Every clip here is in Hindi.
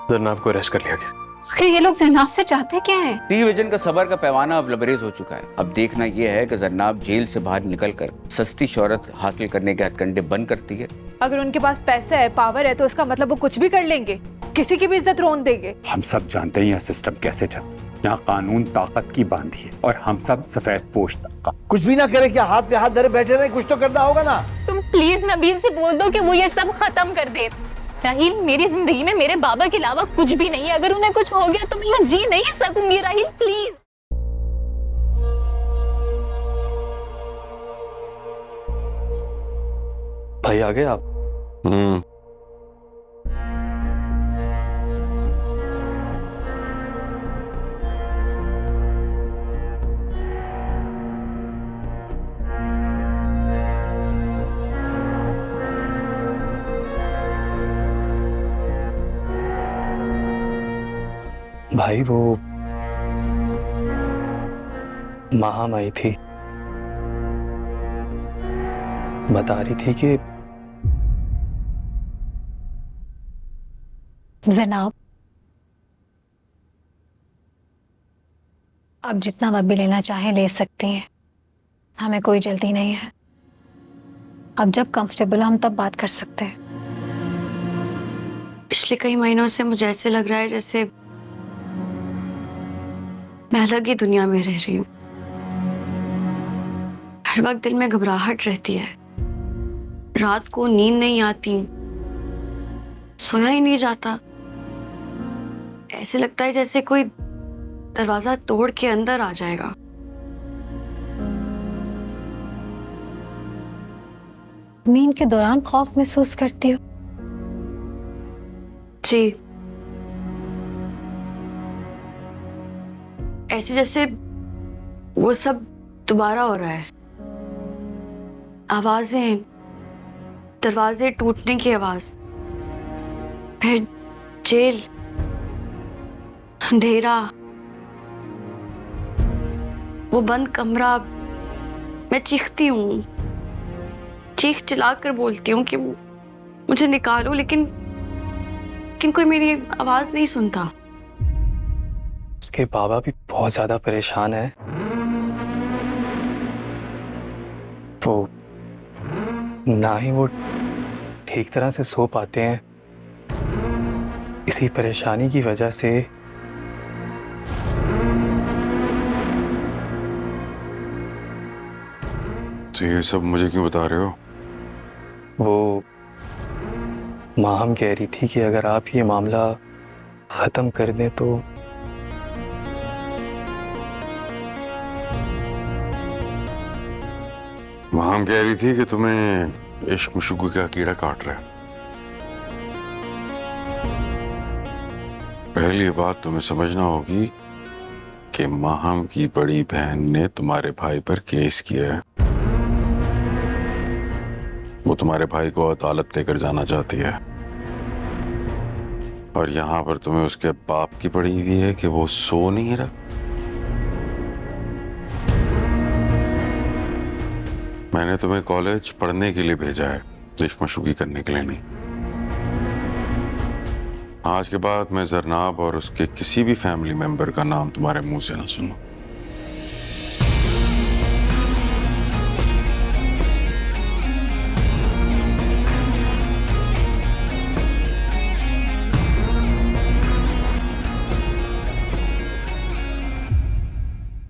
जरनाब को अरेस्ट कर लिया गया। आखिर ये लोग जरनाब से चाहते क्या हैं? टी-विजन का सबर का पैमाना अब लबरेज हो चुका है। अब देखना यह है कि जरनाब जेल से बाहर निकलकर सस्ती शोहरत हासिल करने के हथकंडे बंद करती है। अगर उनके पास पैसा है, पावर है, तो इसका मतलब वो कुछ भी कर लेंगे, किसी की भी इज्जत रोन देंगे। हम सब जानते हैं यह सिस्टम कैसे चलता है। यहाँ कानून ताकत की बांधी है और हम सब सफेद पोश तबका। कुछ भी ना करे, क्या हाथ पे हाथ धरे बैठे रहे? कुछ तो करना होगा ना। तुम प्लीज नबील से बोल दो कि वो ये सब खत्म कर दे। राहील, मेरी जिंदगी में मेरे बाबा के अलावा कुछ भी नहीं है। अगर उन्हें कुछ हो गया तो मैं यहाँ जी नहीं सकूंगी। राहील प्लीज। भाई आ गए आप? भाई वो माहम आई थी, बता रही थी कि जनाब, आप जितना वक्त भी लेना चाहें ले सकती हैं, हमें कोई जल्दी नहीं है। अब जब कंफर्टेबल हो हम तब बात कर सकते हैं। पिछले कई महीनों से मुझे ऐसे लग रहा है जैसे मैं अलग ही दुनिया में रह रही हूँ। हर वक्त दिल में घबराहट रहती है, रात को नींद नहीं आती, सोया ही नहीं जाता। ऐसे लगता है जैसे कोई दरवाजा तोड़ के अंदर आ जाएगा। नींद के दौरान खौफ महसूस करती हो? जी, ऐसे जैसे वो सब दोबारा हो रहा है। आवाजें, दरवाजे टूटने की आवाज, फिर जेल, अंधेरा, वो बंद कमरा। मैं चीखती हूँ, चीख चिल्लाकर बोलती हूँ कि मुझे निकालो, लेकिन कोई मेरी आवाज नहीं सुनता। उसके बाबा भी बहुत ज्यादा परेशान है। वो ना ही वो ठीक तरह से सो पाते हैं, इसी परेशानी की वजह से तो ये सब मुझे क्यों बता रहे हो? वो माहम कह रही थी कि अगर आप ये मामला खत्म कर दें तो माहम कह रही थी कि तुम्हें इश्क मुशुक का कीड़ा काट रहा है। पहली बात तुम्हें समझना होगी कि माहम की बड़ी बहन ने तुम्हारे भाई पर केस किया है। वो तुम्हारे भाई को अदालत लेकर जाना चाहती है और यहाँ पर तुम्हें उसके बाप की पड़ी हुई है कि वो सो नहीं रहा। मैंने तुम्हें कॉलेज पढ़ने के लिए भेजा है, इश्क मशूकी करने के लिए नहीं। आज के बाद मैं जरनाब और उसके किसी भी फैमिली मेंबर का नाम तुम्हारे मुंह से ना सुनूं।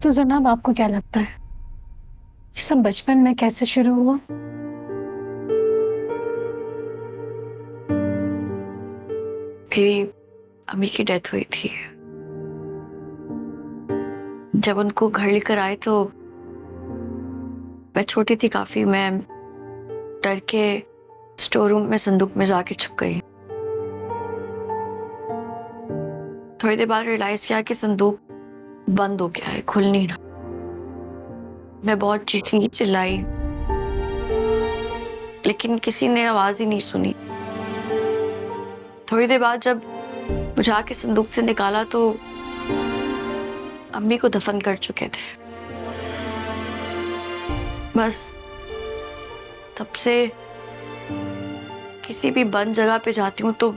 तो जनाब, आपको क्या लगता है ये सब बचपन में कैसे शुरू हुआ? मेरी अम्मी की डेथ हुई थी। जब उनको घर लेकर आए तो मैं छोटी थी काफी। मैं डर के स्टोर रूम में संदूक में जाके छुप गई। थोड़ी देर बाद रियलाइज किया कि संदूक बंद हो गया है, खुल नहीं रहा। मैं बहुत चीखी चिल्लाई, लेकिन किसी ने आवाज ही नहीं सुनी। थोड़ी देर बाद जब मुझे आके संदूक से निकाला तो अम्मी को दफन कर चुके थे। बस तब से किसी भी बंद जगह पे जाती हूँ तो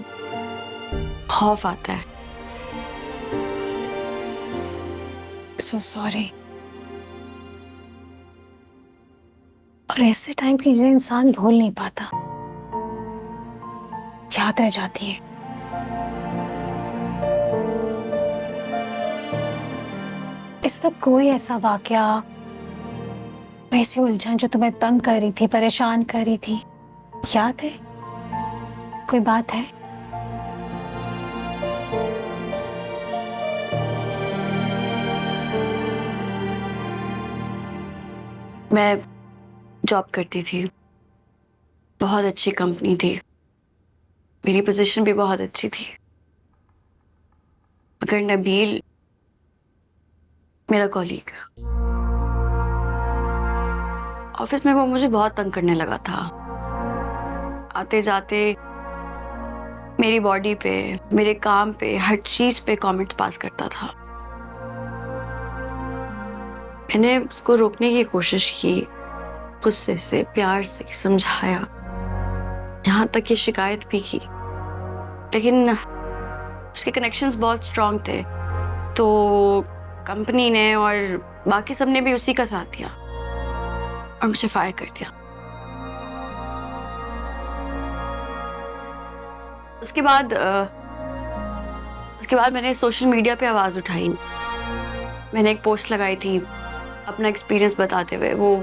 खौफ आता है। So sorry. और ऐसे टाइम की चीजें इंसान भूल नहीं पाता, याद रह जाती है। इस वक्त कोई ऐसा वाकया, ऐसी उलझन जो तुम्हें तंग कर रही थी, परेशान कर रही थी, याद है? कोई बात है? मैं जॉब करती थी, बहुत अच्छी कंपनी थी, मेरी पोजीशन भी बहुत अच्छी थी, मगर नबील मेरा कॉलीग, ऑफिस में वो मुझे बहुत तंग करने लगा था। आते जाते मेरी बॉडी पे, मेरे काम पे, हर चीज पे कमेंट्स पास करता था। मैंने उसको रोकने की कोशिश की, गुस्से से, प्यार से समझाया, यहाँ तक कि शिकायत भी की, लेकिन उसके कनेक्शंस बहुत स्ट्रांग थे, तो कंपनी ने और बाकी सबने भी उसी का साथ दिया और मुझे फायर कर दिया। उसके बाद मैंने सोशल मीडिया पे आवाज उठाई। मैंने एक पोस्ट लगाई थी अपना एक्सपीरियंस बताते हुए। वो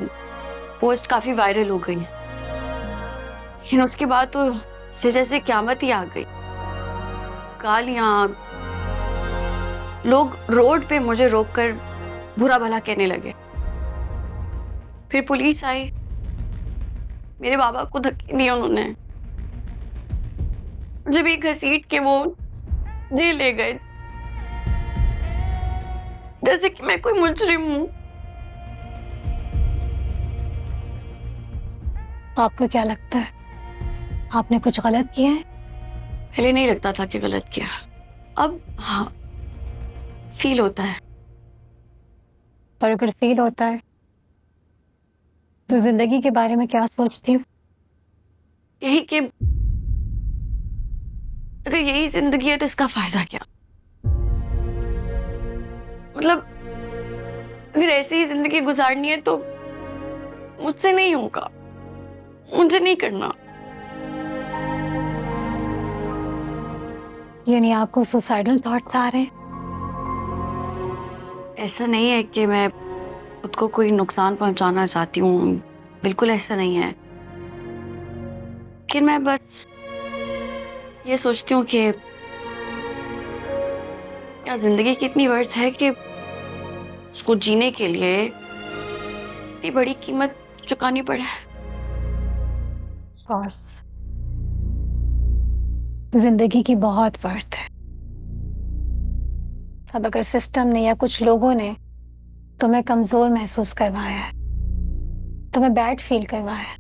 पोस्ट काफी वायरल हो गई, लेकिन उसके बाद तो जैसे क़यामत ही आ गई। गालियां, लोग रोड पे मुझे रोककर बुरा भला कहने लगे। फिर पुलिस आई, मेरे बाबा को धक्के दिए उन्होंने, मुझे भी घसीट के वो जेल ले गए, जैसे कि मैं कोई मुजरिम हूं। आपको क्या लगता है, आपने कुछ गलत किया है? पहले नहीं लगता था कि गलत किया, अब हाँ फील होता है। और अगर फील होता है तो जिंदगी के बारे में क्या सोचती हूँ? यही कि अगर यही जिंदगी है तो इसका फायदा क्या? मतलब अगर ऐसी ही जिंदगी गुजारनी है तो मुझसे नहीं होगा, मुझे नहीं करना। यानी आपको सुसाइडल थॉट्स आ रहे हैं? ऐसा नहीं है कि मैं खुद को कोई नुकसान पहुंचाना चाहती हूँ, बिल्कुल ऐसा नहीं है, लेकिन मैं बस ये सोचती हूँ कि क्या जिंदगी की इतनी वर्थ है कि उसको जीने के लिए इतनी बड़ी कीमत चुकानी पड़े। कोर्स जिंदगी की बहुत वर्थ है। अब अगर सिस्टम ने या कुछ लोगों ने तुम्हें कमजोर महसूस करवाया है, तुम्हें बैड फील करवाया है,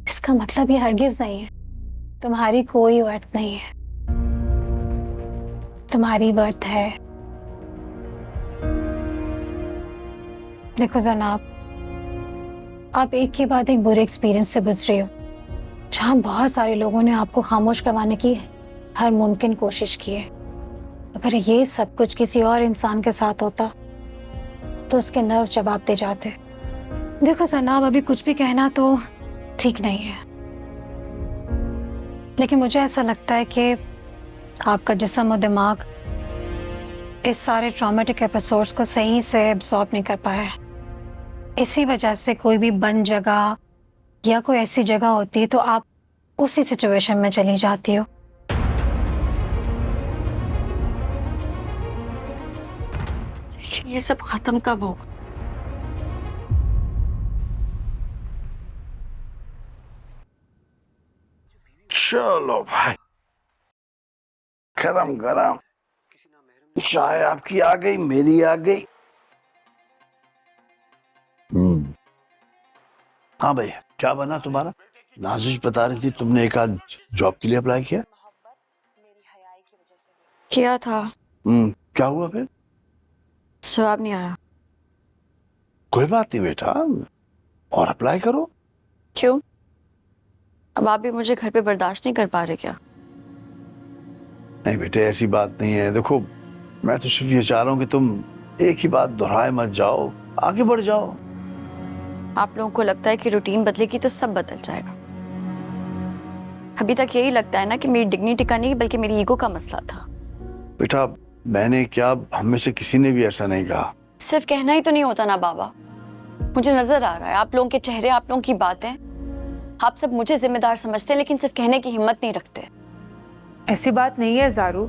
इसका मतलब ये हरगिज नहीं है तुम्हारी कोई वर्थ नहीं है। तुम्हारी वर्थ है। देखो जनाब, आप एक के बाद एक बुरे एक्सपीरियंस से गुजरे हो, जहां बहुत सारे लोगों ने आपको खामोश करवाने की हर मुमकिन कोशिश की है। अगर ये सब कुछ किसी और इंसान के साथ होता तो उसके नर्व जवाब दे जाते। देखो जनाब, अभी कुछ भी कहना तो ठीक नहीं है, लेकिन मुझे ऐसा लगता है कि आपका जिस्म और दिमाग इस सारे ट्रॉमेटिक एपिसोड्स को सही से एब्सॉर्ब नहीं कर पाया है। इसी वजह से कोई भी बंद जगह या कोई ऐसी जगह होती है तो आप उसी सिचुएशन में चली जाती हो। लेकिन ये सब खत्म कब होगा? चलो भाई, गरम गरम चाय आपकी आ गई, मेरी आ गई। हाँ भाई, क्या बना तुम्हारा? नाजिश बता रही थी तुमने एक आध जॉब के लिए अप्लाई किया। किया था। क्या हुआ फिर? जवाब नहीं आया। कोई बात नहीं बेटा, और अप्लाई करो। क्यों? अब आप भी मुझे घर पे बर्दाश्त नहीं कर पा रहे क्या? नहीं बेटे, ऐसी बात नहीं है। देखो, मैं तो सिर्फ ये चाह रहा हूँ कि तुम एक ही बात दोहराए मत जाओ, आगे बढ़ जाओ। आप लोगों को लगता है कि रूटीन बदलेगी तो सब बदल जाएगा। अभी तक यही लगता है ना कि मेरी डिग्निटी का नहीं बल्कि मेरी ईगो का मसला था। बेटा, मैंने क्या, हम में से किसी ने भी ऐसा नहीं कहा। सिर्फ कहना ही तो नहीं होता ना बाबा। मुझे नजर आ रहा है आप लोगों के चेहरे, आप लोगों की बातें, आप सब मुझे जिम्मेदार समझते हैं लेकिन सिर्फ कहने की हिम्मत नहीं रखते। ऐसी बात नहीं है जारू,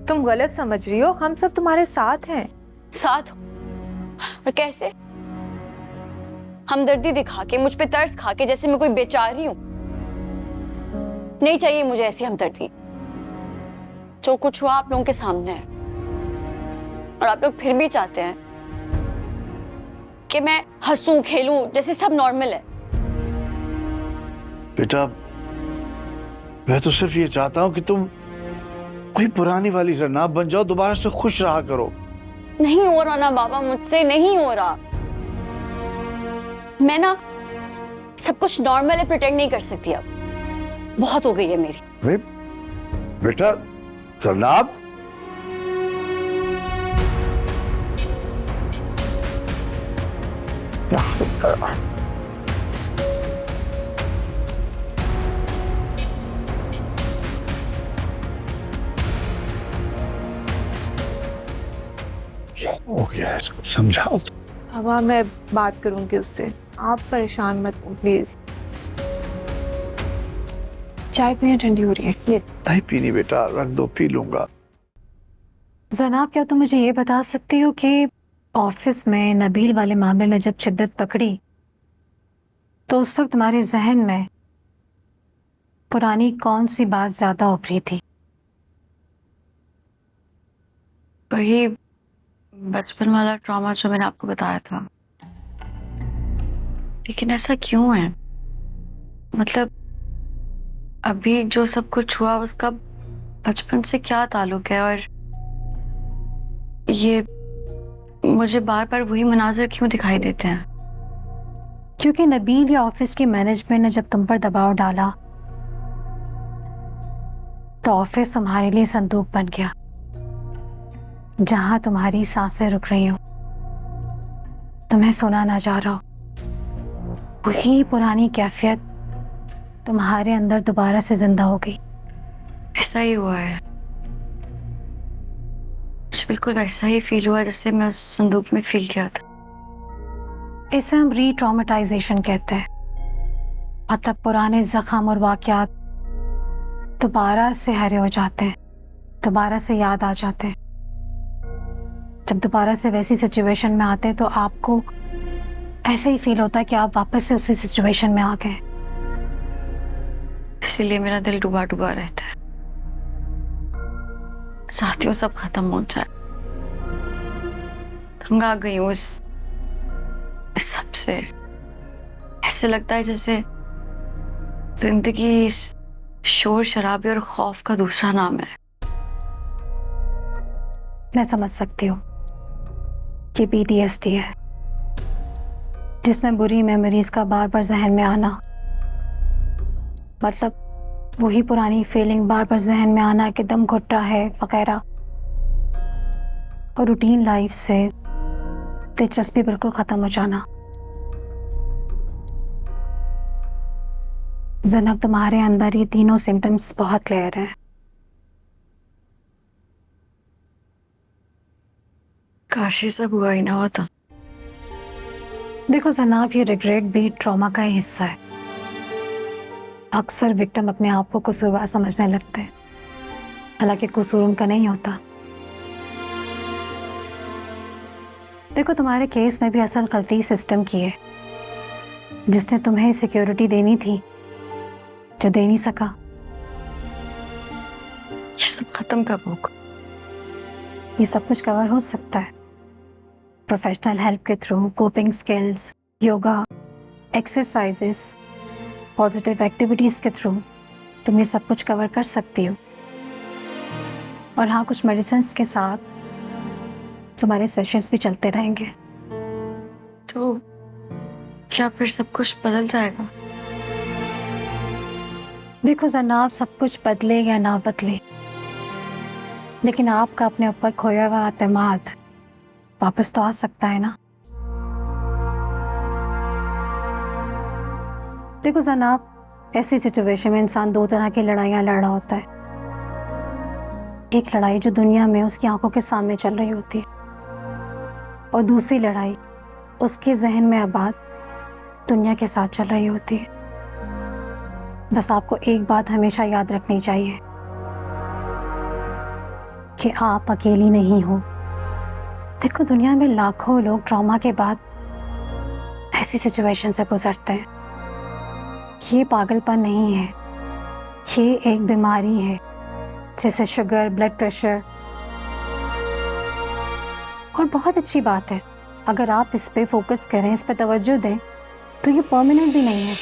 तुम गलत समझ रही हो। हम सब तुम्हारे साथ हैं। साथ? और कैसे? हमदर्दी दिखा के, मुझ पे तरस खा के, जैसे मैं कोई बेचारी हूं। नहीं चाहिए मुझे ऐसी हमदर्दी। जो कुछ हुआ आप लोगों के सामने है और आप लोग फिर भी चाहते हैं कि मैं हंसूं खेलूं जैसे सब नॉर्मल है। बेटा, मैं तो सिर्फ ये चाहता हूँ कि तुम कोई पुरानी वाली जरनाब बन जाओ, दोबारा से खुश रहा करो। नहीं हो रहा ना बाबा, मुझसे नहीं हो रहा। मैं ना सब कुछ नॉर्मल है प्रिटेंड नहीं कर सकती अब। बहुत हो गई है मेरी। बेटा, जरनाब, हो गया, इसको समझाओ तो। हवा, मैं बात करूंगी उससे, आप परेशान मत हो प्लीज। चाय पीने ठंडी हो रही है। ये नहीं पीनी बेटा, रख दो, पी लूंगा। जनाब, क्या तुम मुझे ये बता सकती हो कि ऑफिस में नबील वाले मामले में जब शिद्दत पकड़ी तो उस वक्त तुम्हारे जहन में पुरानी कौन सी बात ज्यादा उभरी थी? वही बचपन वाला ट्रॉमा जो मैंने आपको बताया था। लेकिन ऐसा क्यों है? मतलब अभी जो सब कुछ हुआ उसका बचपन से क्या ताल्लुक है? और ये मुझे बार बार वही मनाजिर क्यों दिखाई देते हैं? क्योंकि नबील या ऑफिस की मैनेजमेंट ने जब तुम पर दबाव डाला तो ऑफिस तुम्हारे लिए संदूक बन गया जहां तुम्हारी सांसें रुक रही हो, तुम्हें सुना ना जा रहा हो। वही पुरानी कैफियत तुम्हारे अंदर दोबारा से जिंदा हो गई। ऐसा ही हुआ है। मुझे बिल्कुल वैसा ही फील हुआ जैसे मैं उस संदूक में फील किया था। इसे हम री-ट्रॉमेटाइजेशन कहते हैं। मतलब पुराने जख्म और वाकयात दोबारा से हरे हो जाते हैं, दोबारा से याद आ जाते हैं। जब दोबारा से वैसी सिचुएशन में आते हैं तो आपको ऐसे ही फील होता है कि आप वापस से उसी सिचुएशन में आ गए। इसीलिए मेरा दिल डूबा डूबा रहता है। चाहती हूँ सब खत्म हो जाए। तंग आ गई हूँ इस सबसे। ऐसे लगता है जैसे जिंदगी इस शोर शराबे और खौफ का दूसरा नाम है। मैं समझ सकती हूँ कि PTSD है, जिसमें बुरी मेमोरीज का बार बार जहन में आना। मतलब वही पुरानी फीलिंग बार बार जहन में आना कि दम घुट रहा है वगैरह। और रूटीन लाइफ से दिलचस्पी बिल्कुल खत्म हो जाना। ज़नाब, तुम्हारे अंदर ये तीनों सिम्टम्स बहुत क्लियर हैं। काश ये सब हुआ ही ना होता। देखो जनाब, ये रिग्रेट भी ट्रॉमा का ही हिस्सा है। अक्सर विक्टिम अपने आप को कसूरवार समझने लगते हैं, हालांकि कसूर उनका नहीं होता। देखो, तुम्हारे केस में भी असल गलती सिस्टम की है, जिसने तुम्हें सिक्योरिटी देनी थी जो दे नहीं सका। ये सब खत्म कब होगा? ये सब कुछ कवर हो सकता है प्रोफेशनल हेल्प के through. Coping skills, yoga, exercises, positive activities के थ्रू तुम ये सब कुछ कवर कर सकती हो। और हाँ, कुछ मेडिसिन्स के साथ तुम्हारे सेशंस भी चलते रहेंगे। तो क्या फिर सब कुछ बदल जाएगा? देखो जनाब, सब कुछ बदले या ना बदले, लेकिन आपका अपने ऊपर खोया हुआ एतमाद वापस तो आ सकता है ना। देखो जनाब, ऐसी सिचुएशन में इंसान दो तरह की लड़ाइयाँ लड़ रहा होता है। एक लड़ाई जो दुनिया में उसकी आंखों के सामने चल रही होती है, और दूसरी लड़ाई उसके जहन में आबाद दुनिया के साथ चल रही होती है। बस आपको एक बात हमेशा याद रखनी चाहिए कि आप अकेली नहीं हो। देखो, दुनिया में लाखों लोग ट्रॉमा के बाद ऐसी सिचुएशन से गुजरते हैं। ये पागलपन नहीं है, ये एक बीमारी है, जैसे शुगर, ब्लड प्रेशर। और बहुत अच्छी बात है, अगर आप इस पे फोकस करें, इस पे तवज्जो दें, तो ये परमानेंट भी नहीं है।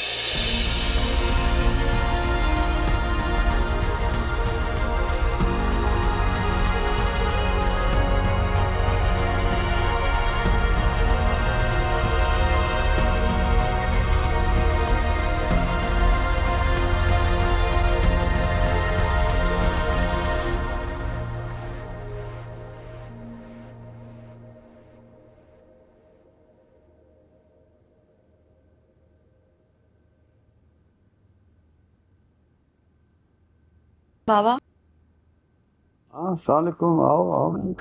बाबा। हाँ, अस्सलाम वालेकुम। आओ आओ।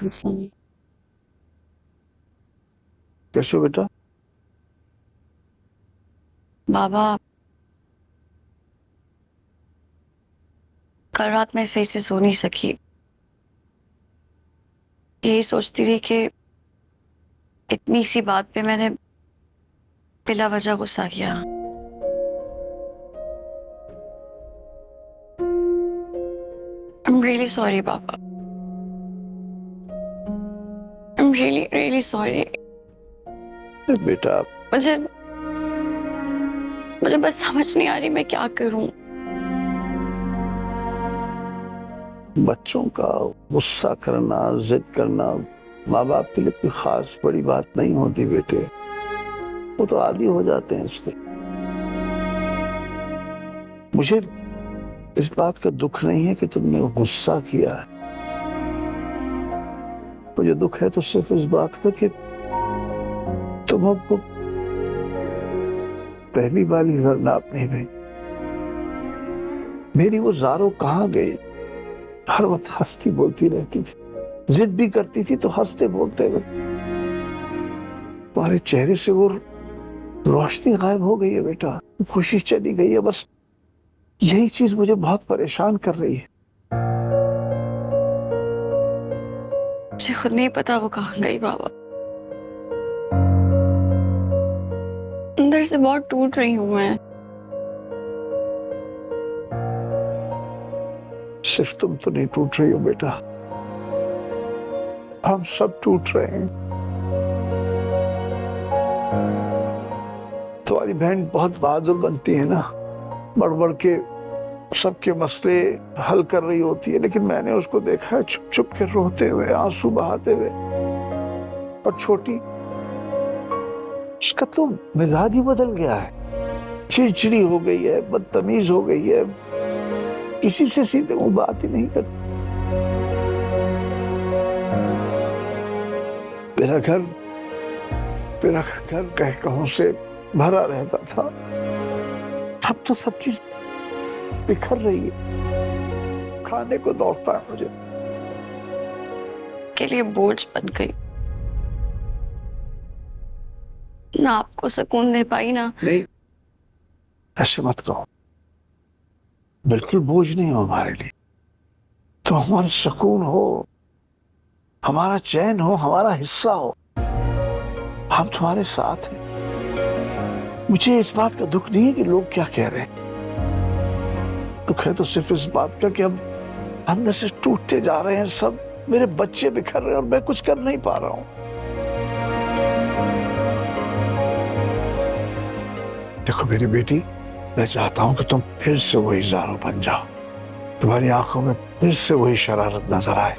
कैसे हो बेटा? बाबा, कल रात मैं सही से सो नहीं सकी। यही सोचती रही कि इतनी सी बात पे मैंने बिला वजह गुस्सा किया। I'm really sorry, Papa. I'm really, really sorry. बेटा, मुझे बस समझ नहीं आ रही मैं क्या करूं। बच्चों का गुस्सा करना, जिद करना माँ बाप के लिए कोई खास बड़ी बात नहीं होती बेटे। वो तो आदी हो जाते हैं इसके। मुझे इस बात का दुख नहीं है कि तुमने गुस्सा किया है। मुझे दुख है तो सिर्फ इस बात का कि तुम हमको पहली वाली जरनाब नहीं गई। मेरी वो जारो कहाँ गई? हर वक्त हंसती बोलती रहती थी, जिद भी करती थी तो हंसते बोलते हुए। तुम्हारे चेहरे से वो रोशनी गायब हो गई है बेटा, खुशी चली गई है। बस यही चीज मुझे बहुत परेशान कर रही है। मुझे खुद नहीं पता वो कहाँ गई बाबा। अंदर से बहुत टूट रही हूँ मैं। सिर्फ तुम तो नहीं टूट रही हो बेटा, हम सब टूट रहे हैं। तुम्हारी बहन बहुत बहादुर बनती है ना, बढ़ बढ़ के सबके मसले हल कर रही होती है, लेकिन मैंने उसको देखा है छुप छुप के रोते हुए, आंसू बहाते हुए। और छोटी, उसका तो मिजाज ही बदल गया है, चिड़चिड़ी हो गई है, बदतमीज हो गई है, किसी से सीधे वो बात ही नहीं करती। मेरा घर कहकहों से भरा रहता था, अब तो सब चीज बिखर रही है। खाने को दौड़ता है मुझे। के लिए बोझ बन गई ना, आपको सुकून दे पाई ना। नहीं, ऐसे मत कहो, बिल्कुल बोझ नहीं हो हमारे लिए। तो हमारा सुकून हो, हमारा चैन हो, हमारा हिस्सा हो। हम तुम्हारे साथ हैं। मुझे इस बात का दुख नहीं है कि लोग क्या कह रहे हैं। दुख है तो सिर्फ इस बात का कि हम अंदर से टूटते जा रहे हैं सब। मेरे बच्चे बिखर रहे हैं और मैं कुछ कर नहीं पा रहा हूं। देखो मेरी बेटी, मैं चाहता हूं कि तुम फिर से वही ज़ारो बन जाओ। तुम्हारी आंखों में फिर से वही शरारत नजर आए,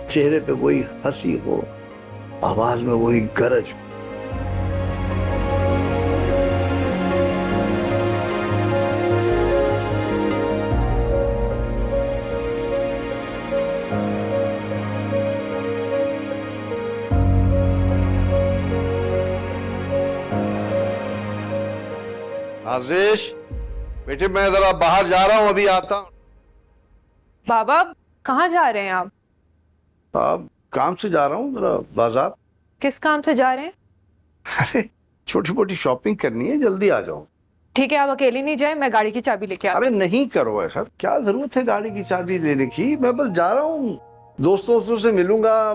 चेहरे पे वही हंसी हो, आवाज में वही गरज। नाजिश बेटे, मैं जरा बाहर जा रहा हूँ, अभी आता हूँ। बाबा कहाँ जा रहे हैं आप? अब काम से जा रहा हूँ जरा बाजार। किस काम से जा रहे हैं? अरे छोटी मोटी शॉपिंग करनी है, जल्दी आ जाऊँ। ठीक है, आप अकेले नहीं जाए, मैं गाड़ी की चाबी लेके आता अरे नहीं करो ऐसा, क्या जरूरत है गाड़ी की चाबी लेने की। मैं बस जा रहा हूँ, दोस्तों से मिलूंगा,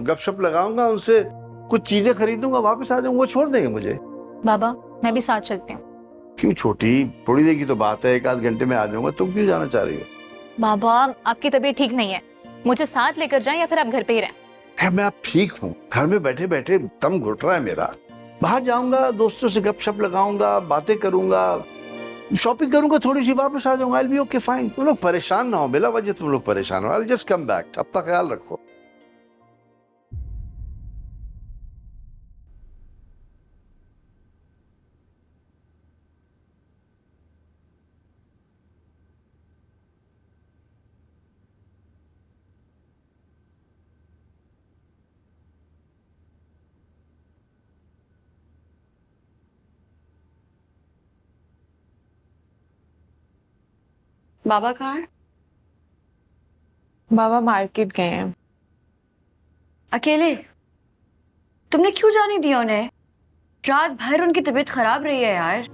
गपशप लगाऊंगा, उनसे कुछ चीजें खरीदूंगा, वापस आ जाऊंगा, छोड़ देंगे मुझे। बाबा मैं भी साथ चलती हूँ। क्यों छोटी, थोड़ी देर की तो बात है, 1 आध घंटे में आ जाऊंगा। तुम क्यों जाना चाह रही हो? बाबा आपकी तबीयत ठीक नहीं है, मुझे साथ लेकर जाएं या फिर आप घर पे ही रहें। मैं अब ठीक हूँ, घर में बैठे बैठे दम घुट रहा है मेरा। बाहर जाऊंगा, दोस्तों से गपशप लगाऊंगा, बातें करूंगा, शॉपिंग करूंगा थोड़ी सी, वापस आ जाऊंगा। I will be okay fine. तुम लोग परेशान ना हो, बिला वजह तुम लोग परेशान हो। I will just come back. अपना ख्याल रखो। बाबा कहाँ है? बाबा मार्केट गए हैं। अकेले? तुमने क्यों जाने दिया उन्हें? रात भर उनकी तबीयत खराब रही है यार।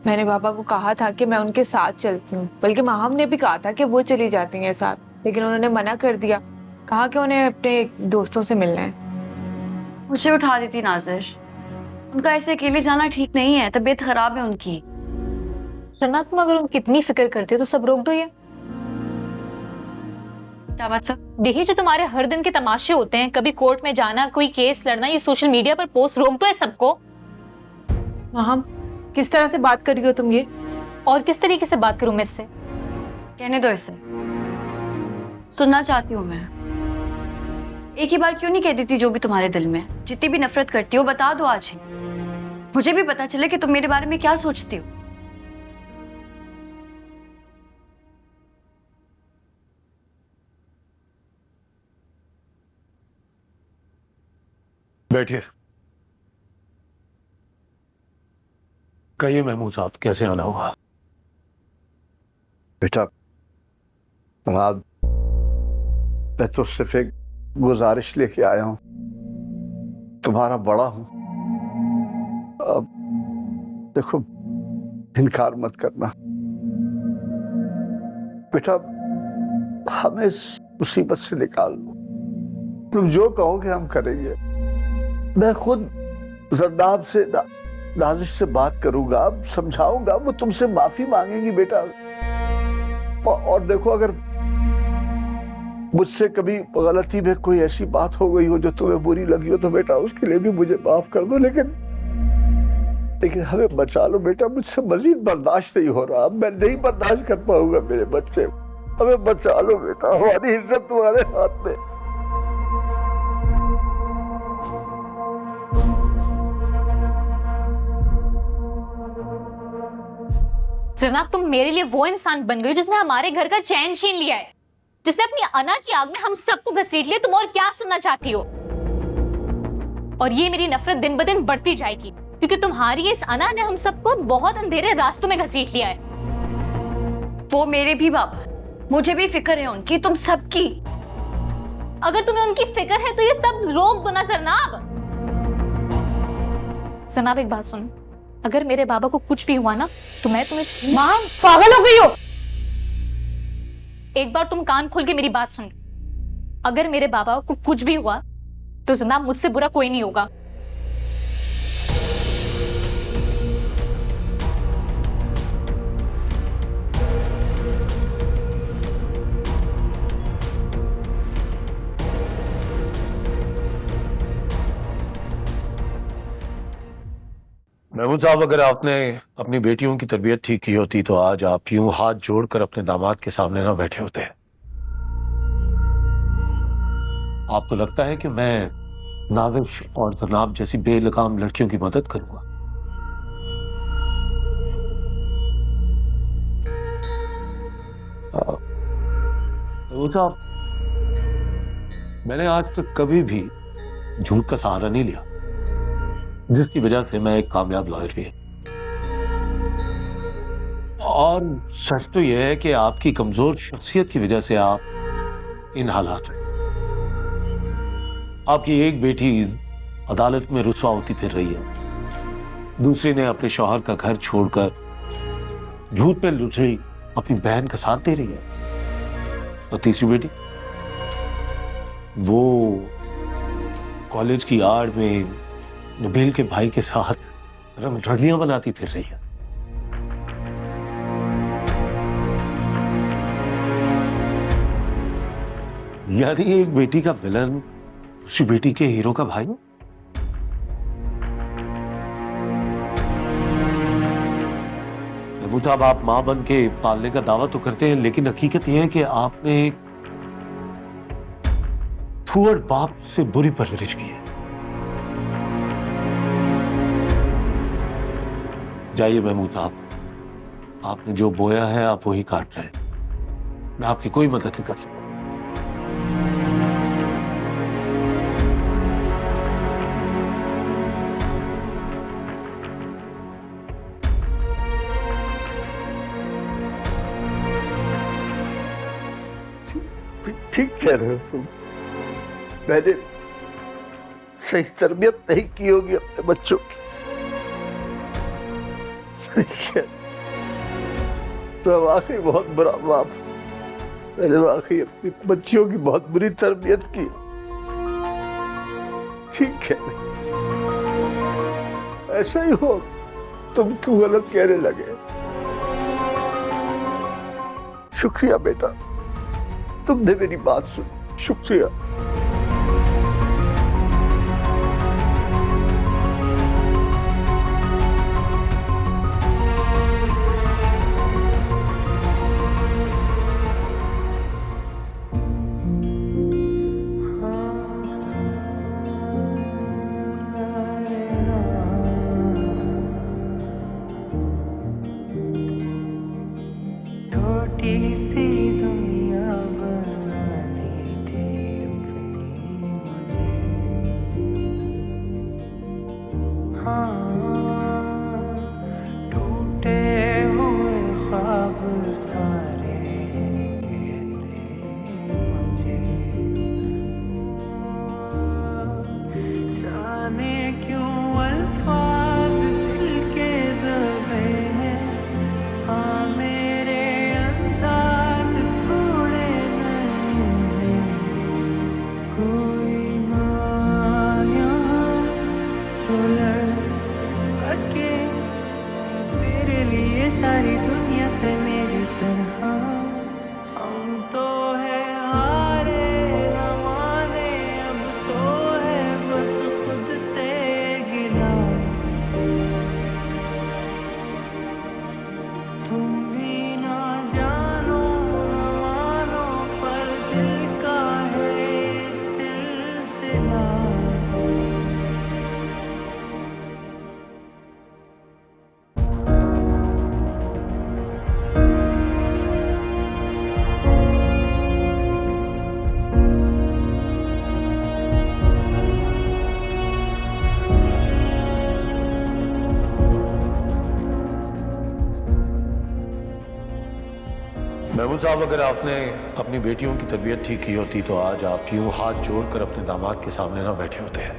मैंने बाबा को कहा था कि मैं उनके साथ चलती हूँ, बल्कि माहम ने भी कहा था कि वो चली जाती हैं साथ, लेकिन उन्होंने मना कर दिया, कहा कि उन्हें अपने दोस्तों से मिलना है। मुझे उठा देती नाजिर, उनका ऐसे अकेले जाना ठीक नहीं है, तबीयत खराब है उनकी। सना तुम अगर उनकी इतनी फिक्र करते हो तो सब रोक दो ये। क्या मतलब? देखिए जो तुम्हारे हर दिन के तमाशे होते हैं, कभी कोर्ट में जाना, कोई केस लड़ना, ये सोशल मीडिया पर पोस्ट, रोक दो है सबको। माहम किस तरह से बात कर रही हो तुम ये? और किस तरीके से बात करूं मैं इससे? कहने दो इसे, सुनना चाहती हूँ मैं। एक ही बार क्यों नहीं कह देती जो भी तुम्हारे दिल में? जितनी भी नफरत करती हो बता दो आज ही, मुझे भी पता चले कि तुम मेरे बारे में क्या सोचती हो। बैठिए। कहिए महमूद साहब, कैसे आना हुआ? बेटा अब मैं तो सिर्फ एक गुजारिश लेके आया हूं, तुम्हारा बड़ा हूं। अब देखो, इनकार मत करना बेटा, हमें इस मुसीबत से निकाल दो। तुम जो कहोगे हम करेंगे। मैं खुद जरनाब से नाजिश से बात करूंगा, समझाऊंगा, वो तुमसे माफी मांगेंगी बेटा। और देखो, अगर मुझसे कभी गलती में कोई ऐसी बात हो गई हो जो तुम्हें बुरी लगी हो तो बेटा उसके लिए भी मुझे माफ कर दो। लेकिन हमें बचा लो बेटा, मुझसे मजीद बर्दाश्त नहीं हो रहा, मैं नहीं बर्दाश्त कर पाऊंगा मेरे बच्चे। हमें बचा लो बेटा, हमारी इज्जत तुम्हारे हाथ में। जनाब तुम मेरे लिए वो इंसान बन गए जिसने हमारे घर का चैन छीन लिया है, जिसने अपनी अना की आग में हम सबको घसीट लिया। तुम और क्या सुनना चाहती हो? और ये मेरी नफरत दिन ब दिन बढ़ती जाएगी, क्योंकि तुम्हारी इस अना ने हम सबको बहुत अंधेरे रास्तों में घसीट लिया है। वो मेरे भी बाबा, मुझे भी फिक्र है उनकी, तुम सबकी। अगर तुम्हें उनकी फिक्र है तो ये सब रोक दो ना जनाब। जनाब एक बात सुन, अगर मेरे बाबा को कुछ भी हुआ ना तो मैं तुम्हें। माँ पागल हो गई हो? एक बार तुम कान खोल के मेरी बात सुन, अगर मेरे बाबा को कुछ भी हुआ तो जनाब मुझसे बुरा कोई नहीं होगा। महमूद साहब, अगर आपने अपनी बेटियों की तरबियत ठीक की होती तो आज आप यूं हाथ जोड़कर अपने दामाद के सामने ना बैठे होते। आपको लगता है कि मैं नाजिश और जनाब जैसी बेलगाम लड़कियों की मदद करूंगा? महमूद साहब, मैंने आज तक कभी भी झूठ का सहारा नहीं लिया, जिसकी वजह से मैं एक कामयाब लॉयर भी हूं। और सच तो यह है कि आपकी कमजोर शख्सियत की वजह से आप इन हालात में। आपकी एक बेटी अदालत में रुस्वा होती फिर रही है, दूसरी ने अपने शौहर का घर छोड़कर झूठ पे लुटड़ी अपनी बहन का साथ दे रही है, और तीसरी बेटी वो कॉलेज की आड़ में नबील के भाई के साथ रंगरलियां बनाती फिर रही है। यानी एक बेटी का विलन उसी बेटी के हीरो का भाई। मुताब आप मां बन के पालने का दावा तो करते हैं, लेकिन हकीकत यह है कि आपने एक फुअर बाप से बुरी परवरिश की है। जाइए महमूद, आपने जो बोया है आप वही काट रहे हैं। मैं आपकी कोई मदद नहीं कर सकता। ठीक कह रहे हो तुम। मैंने सही तरबियत नहीं की होगी अपने बच्चों की। सही कह, मैं वाकई बहुत बुरा बाप। मैंने वाकई अपनी बच्चियों की बहुत बुरी तरबियत की। ठीक है, ऐसा ही हो। तुम क्यों गलत कहने लगे? शुक्रिया बेटा, तुमने मेरी बात सुनी, शुक्रिया। छोटी सी दुनिया बनानी थी अपनी मुझे। हाँ, टूटे हुए ख्वाब सारे कहते मुझे। जाने क्यों अल्फाज दिल के दबे हैं। हाँ, मेरे अंदाज थोड़े नए हैं। कोई ना यहाँ जो लड़ सके मेरे लिए सारी दुनिया से मेरी तरह। हम तो है हारे न माने, अब तो है बस खुद से गिला। तुम भी ना जानो न मानो, पर दिल का है सिलसिला। महमूद साहब, अगर आपने अपनी बेटियों की तरबियत ठीक की होती तो आज आप यूं हाथ जोड़कर अपने दामाद के सामने ना बैठे होते हैं।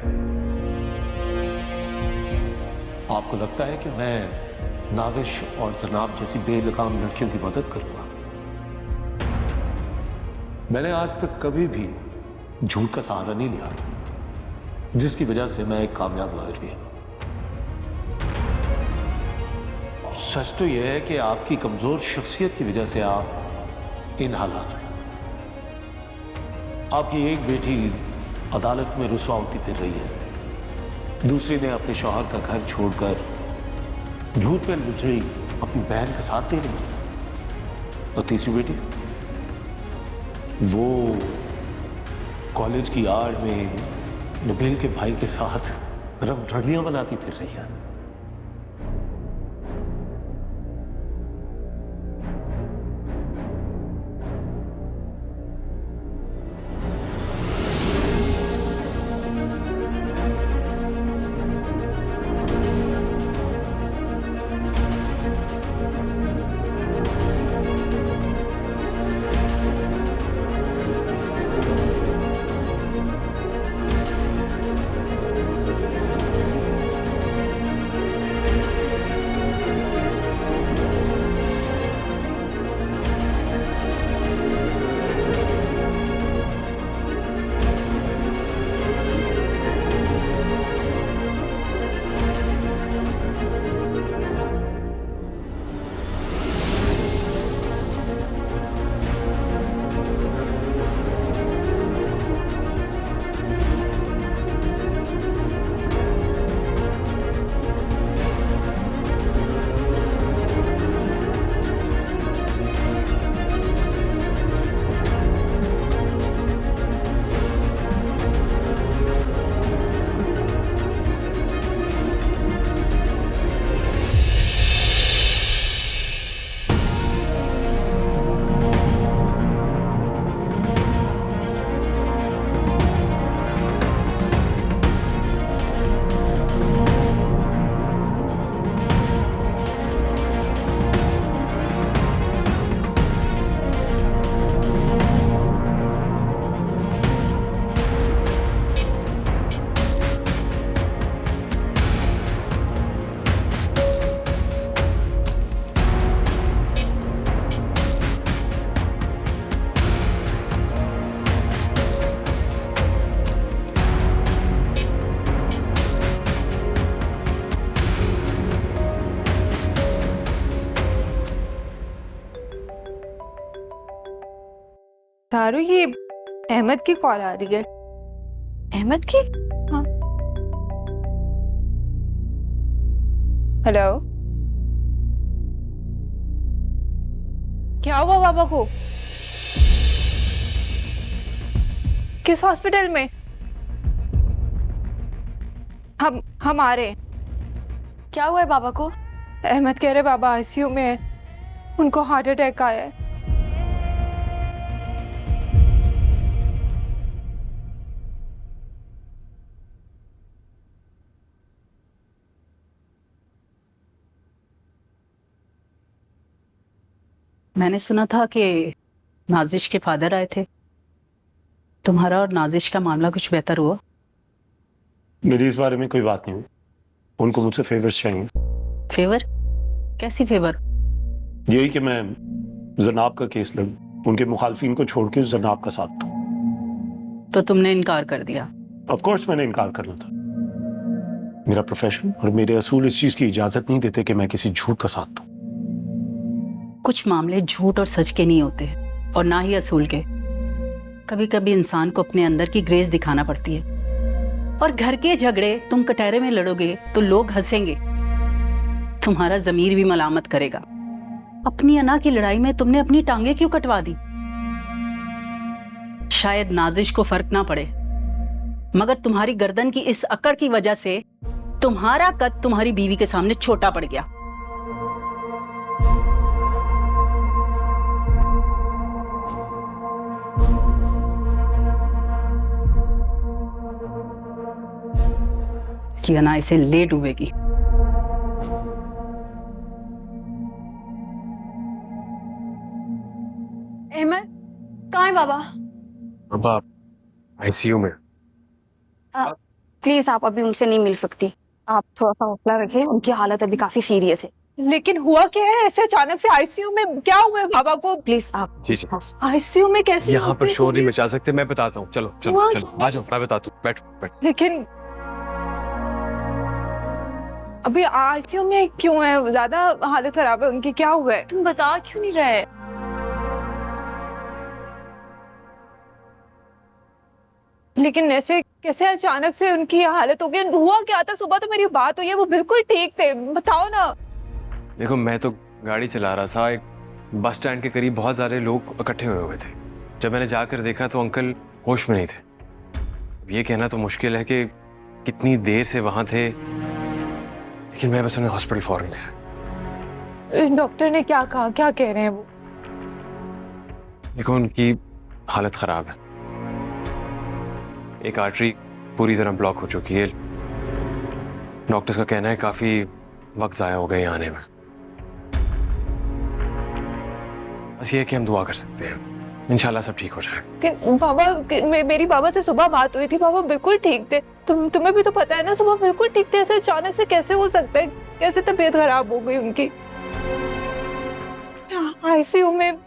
आपको लगता है कि मैं नाजिश और जनाब जैसी बेलगाम लड़कियों की मदद करूंगा? मैंने आज तक कभी भी झूठ का सहारा नहीं लिया, जिसकी वजह से मैं एक कामयाब लॉयर भी हूं। सच तो यह है कि आपकी कमजोर शख्सियत की वजह से आप इन हालात में। आपकी एक बेटी अदालत में रुस्वा होती फिर रही है, दूसरी ने अपने शौहर का घर छोड़कर झूठ पे लुटड़ी अपनी बहन का साथ दे रही है, और तीसरी बेटी वो कॉलेज की आड़ में नबील के भाई के साथ रंगरलियां बनाती फिर रही है। तारू, ये अहमद की कॉल आ रही है। अहमद की? हाँ। हेलो, क्या हुआ बाबा को? किस हॉस्पिटल में? हम आ रहे हैं। क्या हुआ है बाबा को? अहमद कह रहे बाबा आईसीयू में है, उनको हार्ट अटैक आया है। मैंने सुना था कि नाजिश के फादर आए थे। तुम्हारा और नाजिश का मामला कुछ बेहतर हुआ? मेरी इस बारे में कोई बात नहीं हुई। उनको मुझसे फेवर्स चाहिए। फेवर? कैसी फेवर? यही कि मैं जनाब का केस लड़ूं, उनके मुखालफिन को छोड़ के जनाब का साथ दूं। तो तुमने इनकार कर दिया? ऑफ कोर्स मैंने इनकार करना था। मेरा प्रोफेशन और मेरे असूल इस चीज की इजाजत नहीं देते कि मैं किसी झूठ का साथ दूं। कुछ मामले झूठ और सच के नहीं होते, और ना ही असूल के। कभी कभी इंसान को अपने अंदर की ग्रेस दिखाना पड़ती है। और घर के झगड़े तुम कटहरे में लड़ोगे तो लोग हंसेंगे, तुम्हारा जमीर भी मलामत करेगा। अपनी अना की लड़ाई में तुमने अपनी टांगे क्यों कटवा दी? शायद नाजिश को फर्क ना पड़े, मगर तुम्हारी गर्दन की इस अकड़ की वजह से तुम्हारा कद तुम्हारी बीवी के सामने छोटा पड़ गया। इसकी अना इसे ले डूबेगी। अहमद कहाँ है बाबा? बाबा आईसीयू में। प्लीज आप अभी उनसे नहीं मिल सकती। आप थोड़ा सा हौसला रखें, उनकी हालत अभी काफी सीरियस है। लेकिन हुआ क्या है ऐसे अचानक से? आईसीयू में क्या हुआ है बाबा को? प्लीज आप। जी जी, आईसीयू में कैसे? यहाँ पर शोर नहीं मचा सकते, मैं बताता हूँ। चलो चलो चलो, आ जाओ, मैं बताता हूँ। बैठो। लेकिन अभी आईसीयू में क्यों है? ज्यादा हालत खराब है उनकी, क्या हुआ है? तुम बता क्यों नहीं रहे? लेकिन ऐसे कैसे अचानक से उनकी हालत हो गई? हुआ क्या था? सुबह तो मेरी बात हुई है, वो बिल्कुल ठीक थे, बताओ ना। देखो, मैं तो गाड़ी चला रहा था, एक बस स्टैंड के करीब बहुत सारे लोग इकट्ठे हुए थे। जब मैंने जाकर देखा तो अंकल होश में नहीं थे। ये कहना तो मुश्किल है कि कितनी देर से वहां थे, लेकिन मैं बस उन्हें हॉस्पिटल फौरन ले आया। डॉक्टर ने क्या कहा? क्या कह रहे हैं वो? देखो, उनकी हालत खराब है। एक आर्टरी पूरी तरह ब्लॉक हो चुकी है। डॉक्टर्स का कहना है काफी वक्त जाया हो गया आने में। बस ये है कि हम दुआ कर सकते हैं, इंशाल्लाह सब ठीक हो जाएगा। बाबा, मेरी बाबा से सुबह बात हुई थी, बाबा बिल्कुल ठीक थे। तुम्हें भी तो पता है ना, सुबह बिल्कुल ठीक थे। ऐसे अचानक से कैसे हो सकता है? कैसे तबीयत खराब हो गई उनकी? आईसीयू में।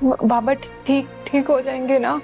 बाबा ठीक हो जाएंगे ना?